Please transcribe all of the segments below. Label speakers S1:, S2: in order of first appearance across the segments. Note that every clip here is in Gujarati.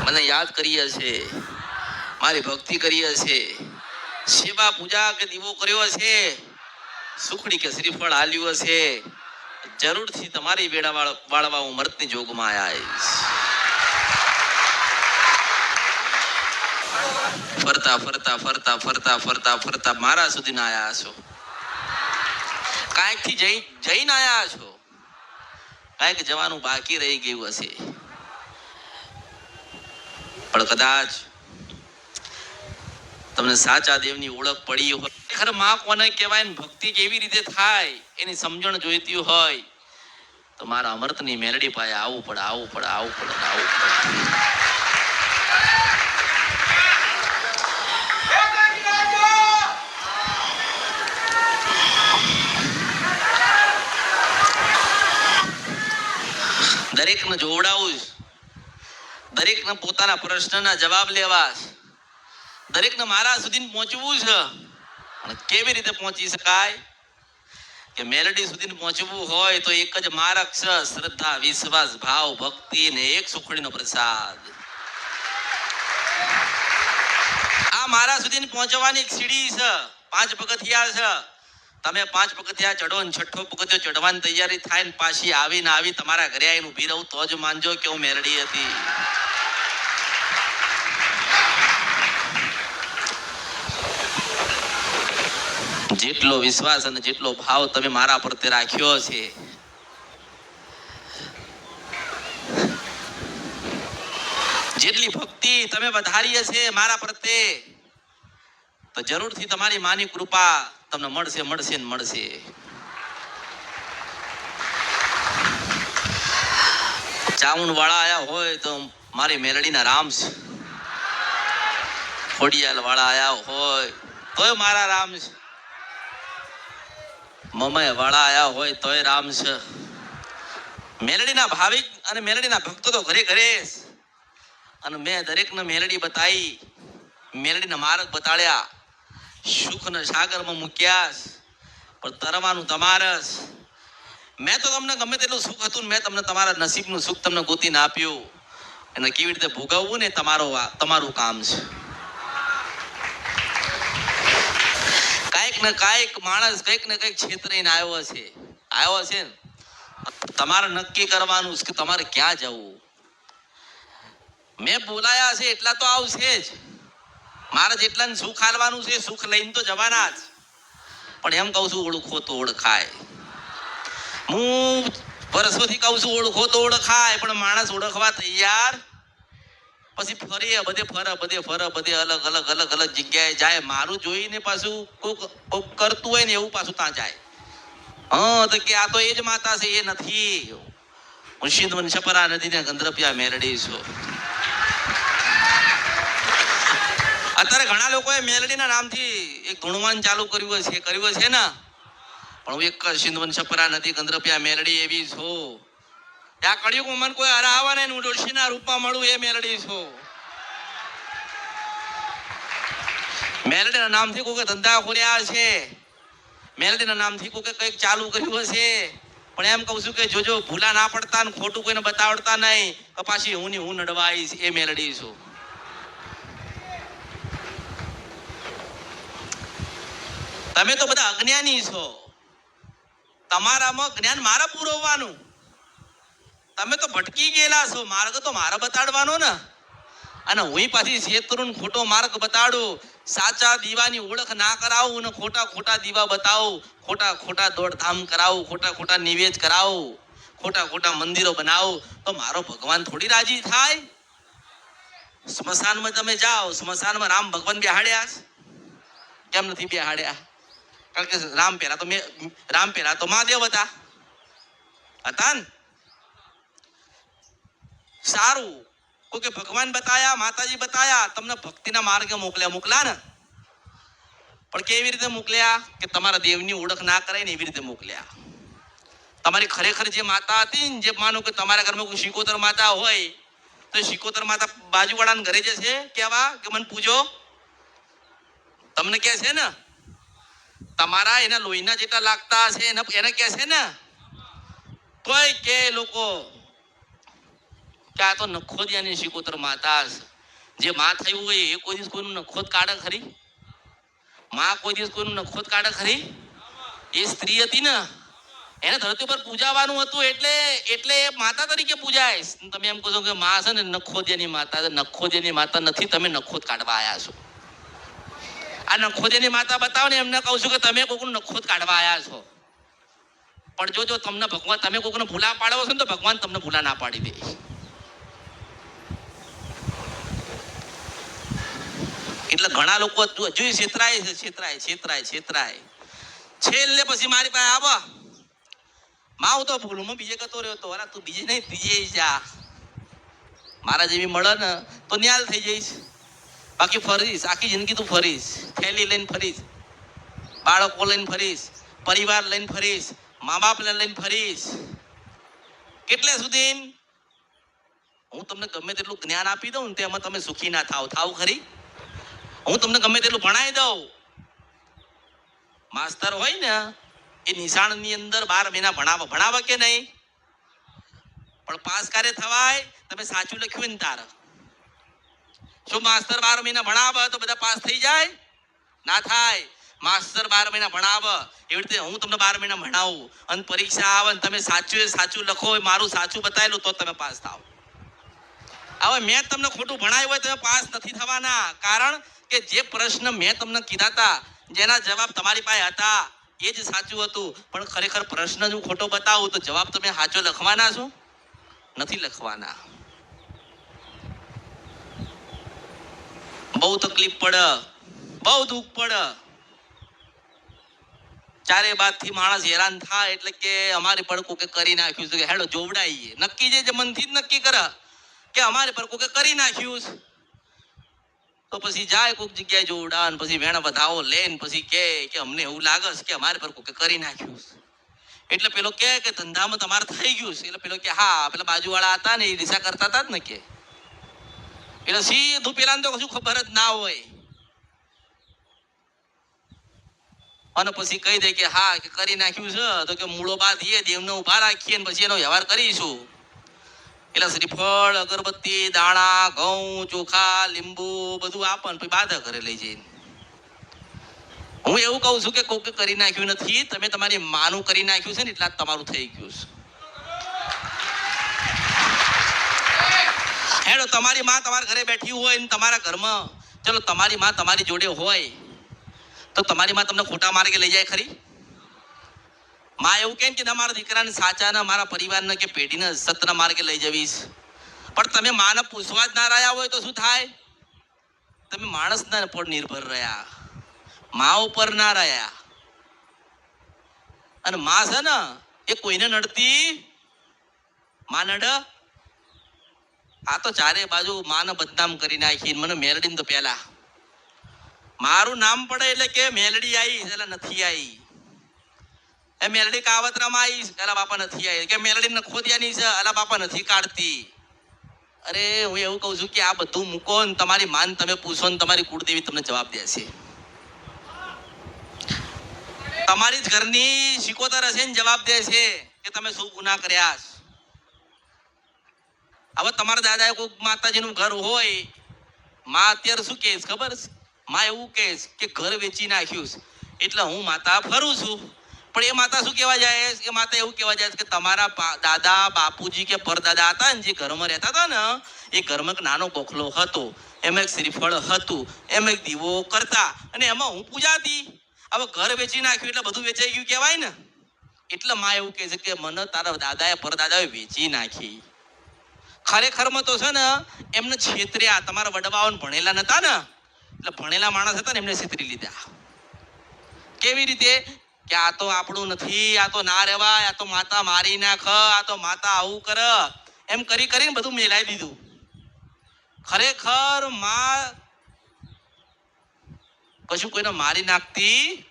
S1: મને યાદ કરી હશે, મારી ભક્તિ કરી હશે, સેવા પૂજા કે દીવો કર્યો હશે, સુખડી કે શ્રીફળ આલ્યું હશે, જરૂરથી તમારી બેડા વાળવા હું મર્તની જોગમાં આવીશ. ફરતા ફરતા ફરતા ફરતા ફરતા ફરતા મારા સુધી ના આયા છો. કાંઈક થી જઈને આયા છો, કાંઈક જવાનું બાકી રહી ગયું હશે. પણ કદાચ તમને સાચા દેવની ઓળખ પડી હોય, ખરેખર માં કોને કહેવાય ને ભક્તિ કેવી રીતે થાય એની સમજણ જોઈતી હોય તો મારા અમૃતની મેલડી પાસે આવવું પડે, આવવું પડે, આવવું પડે, આવવું પડે. દરેકને જોવડાવું, દરેકને પોતાના પ્રશ્નના જવાબ લેવા, દરેકને મારા સુધી પહોંચવું છે. અને કેવી રીતે પહોંચી શકાય? કે મેલડી સુધી પહોંચવું હોય તો એક જ માર્ગ છે, શ્રદ્ધા, વિશ્વાસ, ભાવ, ભક્તિ ને એક સુખડીનો પ્રસાદ. આ મારા સુધી પહોંચવાની એક સીડી છે, 5 પગથિયા છે. તમે 5 પગથિયા ચડો ને 6થો પગથિયો ચડવાની તૈયારી થાય ને પાછી આવીને આવી તમારા ઘરે આવીને ઊભી રહું તો જ માનજો કે હું મેલડી હતી. જેટલો વિશ્વાસ અને જેટલો ભાવ તમે મારા પ્રત્યે રાખ્યો છે, જેટલી ભક્તિ તમે વધારી હશે મારા પ્રત્યે, તો જરૂરથી તમારી માની કૃપા તમને મળશે, મળશે ને મળશે. ચામુંડ વાળા આયા હોય તો મારી મેલડીના રામ છે, ખોડિયાલ વાળા આયા હોય તોય મારા રામ છે, મમય વાળા આયા હોય તોય રામ છે. મેલડીના ભાવિક અને મેલડીના ભક્તો તો ઘરે ઘરે, અને મેં દરેકને મેલડી બતાવી, મેલડીના માર્ગ બતાડ્યા, સુખના સાગરમાં મૂક્યા. પણ તરવાનું તમારસ. મેં તો તમને ગમે તેટલું સુખ હતું, મેં તમને તમારા નસીબનું સુખ તમને ગોતીને આપ્યું, અને કેવી રીતે ભોગવવું ને તમારું કામ છે. કાંઈક ને કાંઈક માણસ કંઈક ને કંઈક છેતરીને આવ્યો છે ને તમારે નક્કી કરવાનું કે તમારે ક્યાં જવું. મેં બોલાયા છે એટલા તો આવશે જ, મારે જેટલાને સુખ હાલવાનું છે સુખ લઈને તો જવાના જ. પણ એમ કહું છું ઓળખો તો ઓળખાય. હું વર્ષોથી કહું છું ઓળખો તો ઓળખાય, પણ માણસ ઓળખવા તૈયાર પછી ફરી બધે અલગ અલગ જગ્યાએ જાય. મારું જોઈને પાછું કોક કરતું હોય ને એવું પાછું ત્યાં જાય. તો કે આ તો એ જ માતા છે, એ નથી. હું સિંધવન છપરા નદીને ગંધરપિયા મેલડી છું. અત્યારે ઘણા લોકોએ મેલડીના નામથી એક ધૂણવાન ચાલુ કર્યું છે ને, પણ હું એક સિંધવન છપરા નદી ગંધરપિયા મેલડી એવી છું. આ કળિયુગમાં મને કોઈ હરાવે ને હું ડોશીના રૂપમાં મળું એ મેલડી છું. મેલડીના નામથી કોઈ ધંધા ખોલ્યા છે, મેલડીના નામથી કોઈ કંઈક ચાલુ કર્યું હશે, પણ એમ કહું છું કે જોજો ભૂલા ના પડતા ને ખોટું કોઈને બતાવડતા નહીં, તો પાછી હું નડવાઈશ એ મેલડી છું. તમે તો બધા અજ્ઞાની છો, તમારામાં જ્ઞાન મારા પૂરવવાનું. તમે તો ભટકી ગયેલા છો, માર્ગ તો મારા બતાડવાનો ને. અને હું પાછી શેત્રુન ખોટો માર્ગ બતાડું, સાચા દીવાની ઓળખ ના કરાવું ને ખોટા દીવા બતાવું, ખોટા દોડધામ કરાવું, ખોટા નિવેદ કરાવું, ખોટા મંદિરો બનાવું, તો મારો ભગવાન થોડી રાજી થાય. સ્મશાનમાં તમે જાઓ, સ્મશાનમાં રામ ભગવાન બેહાડ્યા, કેમ નથી બેહાડ્યા? કારણ કે રામ પહેલા તો મહાદેવ હતા ને. સારું, કોઈ ભગવાન બતાયા, માતાજી બતાયા, તમને ભક્તિના માર્ગે મોકલ્યા ને. પણ કેવી રીતે મોકલ્યા? કે તમારા દેવની ઓળખ ના કરે ને એવી રીતે મોકલ્યા. તમારી ખરેખર જે માતા હતી ને, જે માનો કે તમારા ઘરમાં કોઈ શિકોતર માતા હોય તો શિકોતર માતા બાજુવાળાને ઘરે જશે કેવા કે મને પૂજો, તમને કે છે ને તમારા એના લોહીના જેટલા લાગતા હશે એને કે છે ને, તોય કે લોકો કે આ તો નખોદિયાની શિકોતર માતા છે. જે માં થયું હોય એ કોઈ દિવસ કોઈનું નખોદ કાઢે ખરી? માં કોઈ દિવસ કોઈનું નખોદ કાઢે ખરી? એ સ્ત્રી હતી ને, એને ધરતી પર પૂજાવાનું હતું એટલે એ માતા તરીકે પૂજાય. તમે એમ કહો છો કે માં છે ને નખોદિયાની માતા છે. નખોદિયાની માતા નથી, તમે નખોદ કાઢવા આવ્યા છો. આ નખોદિયાની માતા બતાવો ને એમને કહું છું કે તમે કોઈનું નખોદ કાઢવા આવ્યા છો. પણ જો તમને ભગવાન, તમે કોઈકને ભૂલા પાડવો છો ને તો ભગવાન તમને ભૂલા ના પાડી દે. એટલે ઘણા લોકો હજુ છેતરાય. છેલ્લે પછી મારી પાસે આવો, માં હું તો ભૂલું બીજે કતો રહ્યો તો. તું બીજે નહીં, ત્રીજે જા. મારા જેવી મળે ને તો ન્યાલ થઈ જઈશ. બાકી ફરીશ, આખી જિંદગી તું ફરીશ, થેલી લઈને ફરીશ, બાળકો લઈને ફરીશ, પરિવાર લઈને ફરીશ, મા બાપ લઈને ફરીશ. કેટલે સુધી હું તમને ગમે તેટલું જ્ઞાન આપી દઉં ને તેમાં તમે સુખી ના થાવ ખરી? હું તમને ગમે તેટલું ભણાવી દઉં. માસ્તર હોય ને એ નિશાળની અંદર 12 મહિના ભણાવે કે નહીં? પણ પાસ ક્યારે થવાય? તમે સાચું લખ્યું ને તાર. શું માસ્તર 12 મહિના ભણાવે તો બધા પાસ થઈ જાય? ના થાય. માસ્તર 12 મહિના ભણાવે એવી રીતે હું તમને 12 મહિના ભણાવું અને પરીક્ષા આવે ને તમે સાચું લખો, મારું સાચું બતાવેલું તો તમે પાસ થાવ. હવે મેં તમને ખોટું ભણાવ્યું હોય તમે પાસ નથી થવાના. કારણ કે જે પ્રશ્ન મેં તમને કીધા હતા, જેના જવાબ તમારી પાસે હતા એ જ સાચું હતું. પણ ખરેખર પ્રશ્ન જો ખોટો બતાવું તો જવાબ તમે સાચો લખવાના છો? નથી લખવાના. બહુ તકલીફ પડે, બહુ દુઃખ પડે. ચારે બાજથી માણસ હેરાન થાય એટલે કે અમારે પર કોકે કરી નાખ્યું છે, કે હેડો જોવડાઈએ. નક્કી જે મનથી જ નક્કી કરે કે અમારે પર કોકે કરી નાખ્યું છે, તો પછી જાય કોઈક જગ્યાએ જોવડા ને પછી વેણ વધાવો લે ને પછી કે અમને એવું લાગે છે કે અમારે પર કોકે કરી નાખ્યું છે. એટલે પેલો કે ધંધામાં તમારે થઈ ગયું છે. એટલે પેલો કે હા, પેલા બાજુવાળા હતા ને એ રીસા કરતા હતા જ ને કે. એટલે સીધું પેલા તો કશું ખબર જ ના હોય અને પછી કહી દે કે હા કે કરી નાખ્યું છે, તો કે મૂળો બાંધીએ, દેવને ઉભા રાખીએ ને પછી એનો વ્યવહાર કરીશું. એટલે શ્રીફળ, અગરબત્તી, દાણા, ઘઉં, ચોખા, લીંબુ બધું આપે ને પછી બાધા ઘરે લઈ જઈને. હું એવું કહું છું કે કોકે કરી નાખ્યું નથી, તમે તમારી માનું કરી નાખ્યું છે ને એટલા તમારું થઈ ગયું છે. હેડો તમારી માં તમારા ઘરે બેઠી હોય ને તમારા ઘરમાં, ચલો તમારી માં તમારી જોડે હોય તો તમારી માં તમને ખોટા માર્ગે લઈ જાય ખરી? માં એવું કેમ કે મારા દીકરાને સાચાને, મારા પરિવારને કે પેઢીને સત્યના માર્ગે લઈ જવીશ. પણ તમે માને પૂછવા જ ના રહ્યા હોય તો શું થાય? તમે માણસના પર નિર્ભર રહ્યા, માં ઉપર ના રહ્યા. અને માં છે ને એ કોઈને નડતી, માં નડ. આ તો ચારે બાજુ માને બદનામ કરી નાખી. મને મેલડી તો પેલા મારું નામ પડે એટલે કે મેલડી આવી, એટલે નથી આવી. એ મેલડી કાવતરામાં આવી, એલા બાપા નથી આવી. કે મેલડી નખોદિયાની છે, એલા બાપા નથી કાઢતી. અરે હું એવું કહું છું કે આ બધું મૂકો ને તમારી માન તમે પૂછો ને તમારી કુળદેવી તમને જવાબ દેશે. તમારી જ ઘરની શિકોતર હશે ને જવાબ દેશે કે તમે શું ગુના કર્યા. હવે તમારા દાદાએ કોઈ માતાજીનું ઘર હોય, માં અત્યારે શું કહે ખબર? માં એવું કહે કે ઘર વેચી નાખ્યું એટલે હું માતા ફરું છું. પણ એ માતા શું કહેવા જાય? એ માતા એવું કહેવા જાય કે તમારા દાદા બાપુજી કે પરદાદા હતા ને જે ઘરમાં રહેતા હતા ને, એ ઘરમાં એક નાનો બોખલો હતો, એમાં એક શ્રીફળ હતું, એમાં એક દીવો કરતા અને એમાં હું પૂજાતી. હવે ઘર વેચી નાખ્યું એટલે બધું વેચાઈ ગયું કહેવાય ને. એટલે માં એવું કહે છે કે મને તારા દાદાએ પરદાદાએ વેચી નાખી. ખરેખરમાં તો છે ને એમને છેતર્યા. તમારા વડવાઓને ભણેલા નતા ને, એટલે ભણેલા માણસ હતા ને એમને છેતરી લીધા. કેવી રીતે? કે આ તો આપણું નથી, આ તો ના રહેવાય, આ તો માતા મારી નાખ, આ તો માતા આવું કર, એમ કરી કરીને બધું મેલાવી દીધું. ખરેખર માં કશું કોઈને મારી નાખતી.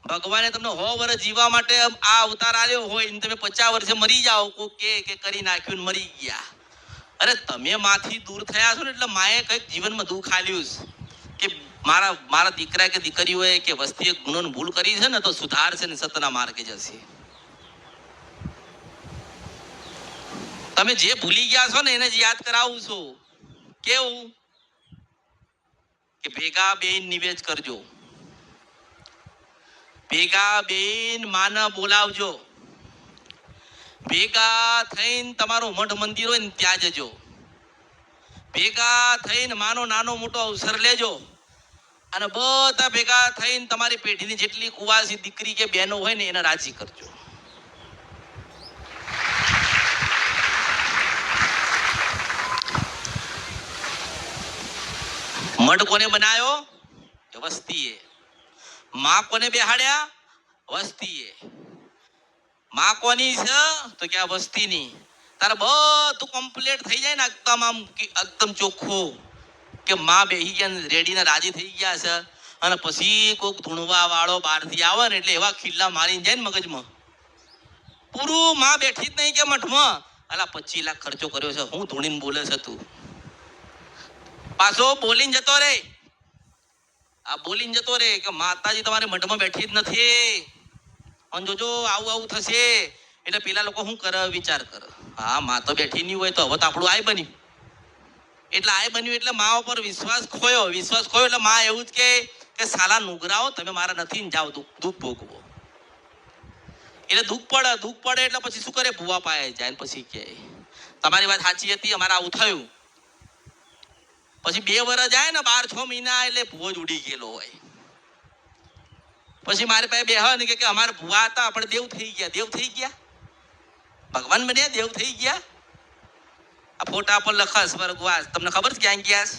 S1: ભગવાને તમને 100 વર્ષ જીવવા માટે આ અવતાર આલ્યો હોય ને તમે 50 વર્ષે મરી જાઓ, કોઈ કે કરી નાખ્યું ને મરી ગયા. અરે તમે માંથી દૂર થયા છો ને એટલે માએ કંઈક જીવનમાં દુઃખ આલ્યું કે મારા દીકરા કે દીકરીઓએ કે વસ્તીએ ગુનો ભૂલ કરી છે ને તો સુધારશે ને સત્યના માર્ગે જશે. તમે જે ભૂલી ગયા છો ને એને જ યાદ કરાવું છું. કેવું કે ભેગા બેન નિવેદ કરજો, ભેગા બેન માને બોલાવજો, ભેગા થઈને તમારું મઠ મંદિર હોય ને ત્યાં જજો, ભેગા થઈને માનો નાનો મોટો અવસર લેજો અને બધા ભેગા થઈને તમારી પેઢીની જેટલી કુવાસી દીકરી કે બહેનો હોય ને એને રાજી કરજો. મઢ કોને બનાવ્યો? વસ્તીએ. માં કોને બેહાડ્યા? વસ્તીએ. માં કોની છે? તો કે આ વસ્તીની. તારે બધું કમ્પ્લીટ થઈ જાય ને એકદમ આમ એકદમ ચોખ્ખું કે માં બેહી ગયા રેડી ને રાજી થઈ ગયા છે અને પછી કોઈક ધૂણવા વાળો બહારથી આવે ને એટલે એવા ખીલ્લા મારીને જાય ને મગજમાં, પૂરું માં બેઠી જ નહીં કે મઠમાં અલા 25 લાખ ખર્ચો કર્યો છે, હું ધૂણીને બોલે છે તું, પાછો બોલીને જતો રે. આ બોલીને જતો રે કે માતાજી તમારે મઠમાં બેઠી જ નથી અને જોજો આવું આવું થશે. એટલે પેલા લોકો શું કરે? વિચાર કરે, હા માં તો બેઠી નહીં હોય તો હવે તો આપણું આય બન્યું. એટલે આય બન્યું એટલે મા ઉપર વિશ્વાસ ખોયો. વિશ્વાસ ખોયો એટલે માં એવું જ કે સાલા નુગરાઓ તમે મારા નથી ને જાઓ દુઃખ ભોગવો. એટલે દુઃખ પડે એટલે પછી શું કરે? ભૂવા પાયે જાય પછી કે તમારી વાત સાચી હતી, અમારે આવું થયું. પછી 2 વર્ષ જાય ને 12-6 મહિના એટલે ભૂવો જ ઉડી ગયેલો હોય. પછી મારી પાસે બેહ ને કે અમારે ભૂવા હતા આપણે દેવ થઈ ગયા. દેવ થઈ ગયા? ભગવાન બન્યા દેવ થઈ ગયા? આ ફોટા પર લખસ સ્વર્ગવાસ, તમને ખબર છે ક્યાં ગયા?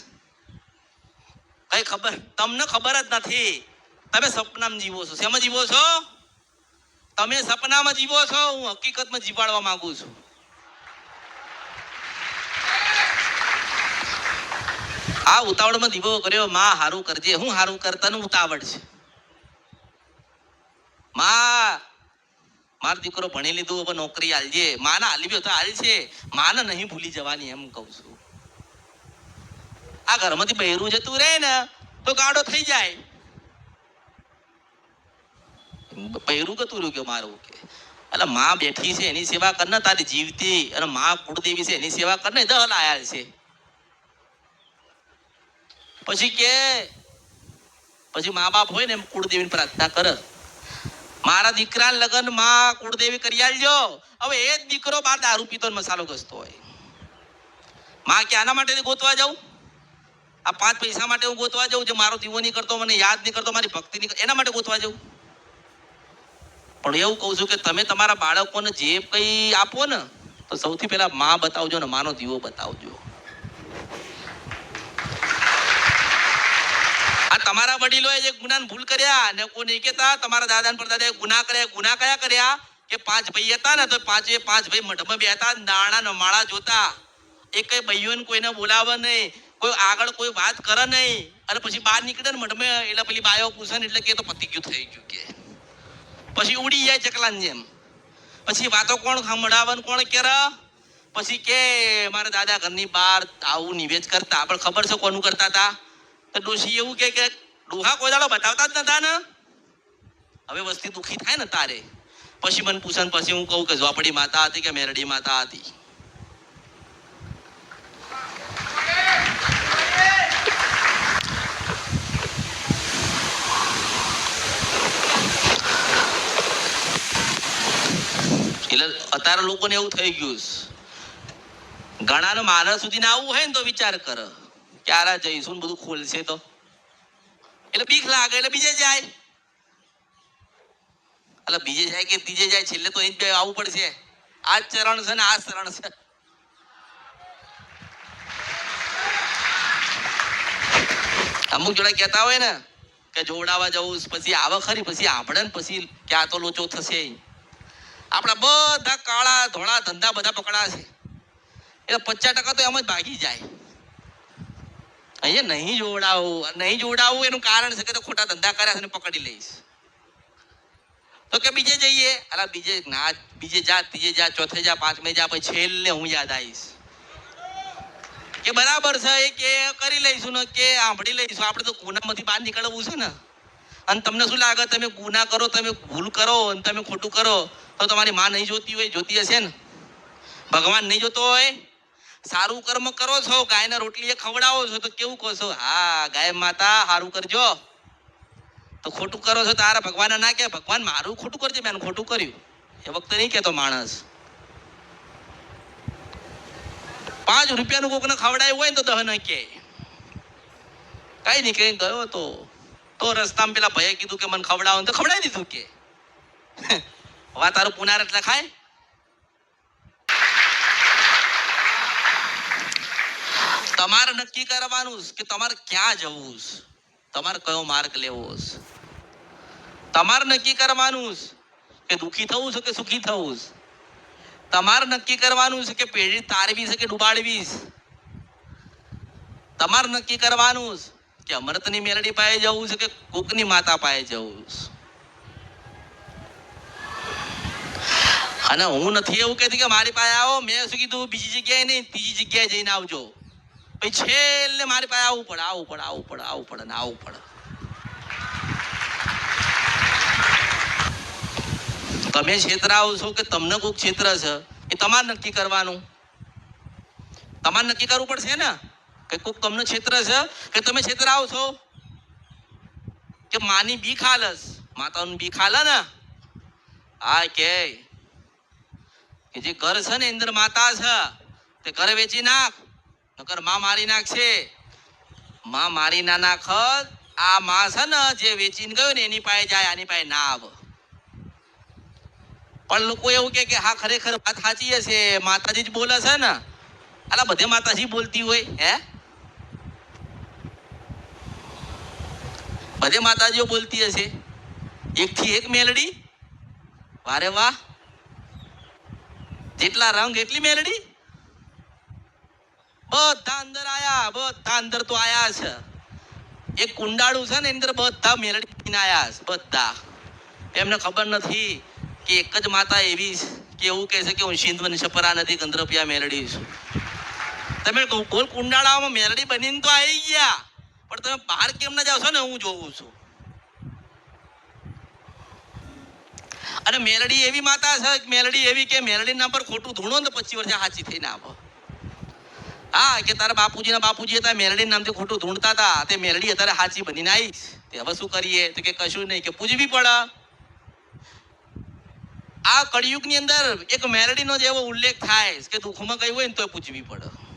S1: કઈ ખબર? તમને ખબર જ નથી. તમે સપનામાં જીવો છો. શેમાં જીવો છો? તમે સપનામાં જીવો છો, હું હકીકતમાં જીવાડવા માંગુ છું. આ ઉતાવળમાં દીવો કર્યો, માં હારું કરજે. હું હારું કરતાનું ઉતાવળ છે? માં મારો દીકરો ભણી લીધું, હવે નોકરી હાલજે. માને હાલી તો હાલ છે, માને નહીં ભૂલી જવાની એમ કહું છું. આ ઘરમાંથી બહેરું જતું રહે ને તો ગાડો થઈ જાય. બહેરું કતું રહ્યું કે મારું કે એટલે માં બેઠી છે એની સેવા કર ને તારી જીવતી, અને માં કુળદેવી છે એની સેવા કર ને દહલ આયા છે. પછી મા બાપ હોય ને એમ કુળદેવીની પ્રાર્થના કરે, મારા દીકરા લગ્ન માં કુળદેવી કરી આલજો. હવે એ જ દીકરો બાર દારૂ પીતો મસાલો ઘસતો હોય, માં કે આના માટે ગોતવા જાઉં? આ 5 પૈસા માટે હું ગોતવા જાઉં? જે મારો દીવો નહીં કરતો, મને યાદ નહીં કરતો, મારી ભક્તિ નહીં કરતો, એના માટે ગોતવા જાઉં? પણ એવું કહું છું કે તમે તમારા બાળકોને જે કંઈ આપો ને તો સૌથી પહેલા માં બતાવજો ને માનો દીવો બતાવજો. આ તમારા વડીલોએ જે ગુનાની ભૂલ કર્યા ને કોઈ નહીં કહેતા તમારા દાદા પરદાદાએ ગુના કર્યા. ગુના કયા કર્યા? કે 5 ભાઈ હતા ને તો 5 ભાઈ મઢમાં બેઠા, દાણા નમાળા જોતા, એ કઈ ભાઈઓને કોઈને બોલાવે નહીં, કોઈ આગળ કોઈ વાત કરે નહીં, અને પછી બહાર નીકળે ને મઢમાં એટલે પેલી બાયો પૂછે ને એટલે કે તો પતી ગયું થઈ ગયું કે પછી ઉડી જાય ચકલાની જેમ. પછી વાતો કોણ સાંભળાવે કોણ કરે? પછી કે મારા દાદા ઘરની બહાર આવું નિવેદ કરતા. આપણે ખબર છે કોનું કરતા હતા? તો ડોશી એવું કે ડોહા કોઈ દાડો બતાવતા જ નતા ને. હવે વસ્તી દુઃખી થાય ને તારે પછી મને પૂછે, પછી હું કહું કે ઝોપડી માતા હતી કે મેરડી માતા હતી. એટલે અત્યારે લોકોને એવું થઈ ગયું છે, ઘણાને મારા સુધી ના આવવું હોય ને તો વિચાર કરે ક્યારે જઈશું, બધું ખોલશે તો એટલે બીક લાગે એટલે બીજે જાય. એટલે બીજે જાય કે ત્રીજે જાય, છેલ્લે તો અહીં જ આવવું પડશે. આ જ ચરણ છે ને આ ચરણ છે. અમુક જોડે કહેતા હોય ને કે જોડાવા જવું, પછી આવે ખરી, પછી આપણે ને પછી ક્યાં તો લોચો થશે. આપણા બધા કાળા ધોળા ધંધા બધા પકડા છે એટલે 50% તો એમ જ ભાગી જાય. અહીંયા નહીં જોડાવું એનું કારણ છે કે ખોટા ધંધા કર્યા છે પકડી લઈશ. તો કે બીજે જઈએ, અલા બીજે જા, ત્રીજે જા, ચોથે જા, 5મે જા, પછી છેલ્લે હું યાદ આવીશ કે બરાબર છે એ કે કરી લઈશું ને કે સાંભળી લઈશું. આપણે તો ગુનામાંથી બહાર નીકળવું છે ને. અને તમને શું લાગે તમે ગુના કરો, તમે ભૂલ કરો અને તમે ખોટું કરો તો તમારી માં નહીં જોતી હોય? જોતી હશે ને. ભગવાન નહીં જોતો હોય? સારું કર્મ કરો છો, ગાયના રોટલી ખવડાવો છો તો કેવું કહો છો? હા ગાય માતા સારું કરજો. તો ખોટું કરો છો તારા ભગવાન ના કે ભગવાન મારું ખોટું કરજે, મેં ખોટું કર્યું એ વખતે નહીં કેતો માણસ. 5 રૂપિયાનું કોકને ખવડાયું હોય ને તો 10 ન કે. કઈ નહીં કઈ ગયો તો રસ્તામાં પેલા ભાઈએ કીધું કે મને ખવડાવો તો ખવડાવી દીધું કે વા તારું પુનાર એટલે ખાય. તમારે નક્કી કરવાનું કે તમારે ક્યાં જવું, તમારે કયો માર્ગ લેવો. તમારે નક્કી કરવાનું કે દુઃખી થવું છે કે સુખી થવું. તમારે નક્કી કરવાનું છે કે પેઢી તારવી છે કે ડૂબાડવી. તમારે નક્કી કરવાનું કે અમૃતની મેલડી પાસે જવું છે કે કોકની માતા પાસે જવું. અને હું નથી એવું કહેતી કે મારી પાસે આવો, મેં શું કીધું બીજી જગ્યાએ નહીં ત્રીજી જગ્યાએ જઈને આવજો. પછી છેલ્લે મારી પાસે આવવું પડે. તમે છેતરાવ છો કે તમને કોઈક ક્ષેત્ર છે એ તમારે નક્કી કરવાનું. તમારે નક્કી કરવું પડશે ને કે કોઈક તમને ક્ષેત્ર છે કે તમે છેતરાવ છો. કે માની બી ખાલસ, માતાનું બી ખાલે ને. હા કે જે ઘર છે ને અંદર માતા છે તે ઘર વેચી નાખ, નકર માં મારી નાખશે. માં મારી ના નાખ. આ માં છે ને જે વેચીને ગયો ને એની પાસે જાય, આની પાસે ના આવે. પણ લોકો એવું કે હા ખરેખર વાત સાચી હશે, માતાજી જ બોલે છે ને. અલા બધે માતાજી બોલતી હોય હે? બધે માતાજીઓ બોલતી હશે? એકથી એક મેલડી. વારે વાહ, જેટલા રંગ એટલી મેલડી. બધા અંદર આયા, બધા અંદર તો આયા છે. એક કુંડાળું છે ને અંદર બધા મેલડી આયા છે બધા. એમને ખબર નથી કે એક જ માતા એવી કે એવું કહે છે કે હું સિંધવન છપરા નથી, ગંધર્પિયા મેલડી છું. તમે ગોલ કુંડાળામાં મેલડી બનીને તો આવી ગયા, પણ તમે બહાર કેમ ના જાવ છો ને હું જોઉં છું. અને મેલડી એવી માતા છે, મેલડી એવી કે મેલડી ના પર ખોટું ધૂણો ને 25 વર્ષે સાચી થઈને આવો. હા કે તારા બાપુજીના બાપુજી હતા મેલડી નામથી ખોટું ધૂણતા હતા, તે મેલડી અત્યારે સાચી બનીને આવી. તે હવે શું કરીએ? તો કે કશું નહીં, કે પૂજવી પડે. આ કળિયુગની અંદર એક મેલડીનો જેવો ઉલ્લેખ થાય કે દુઃખમાં ગઈ હોય ને તો પૂજવી પડે.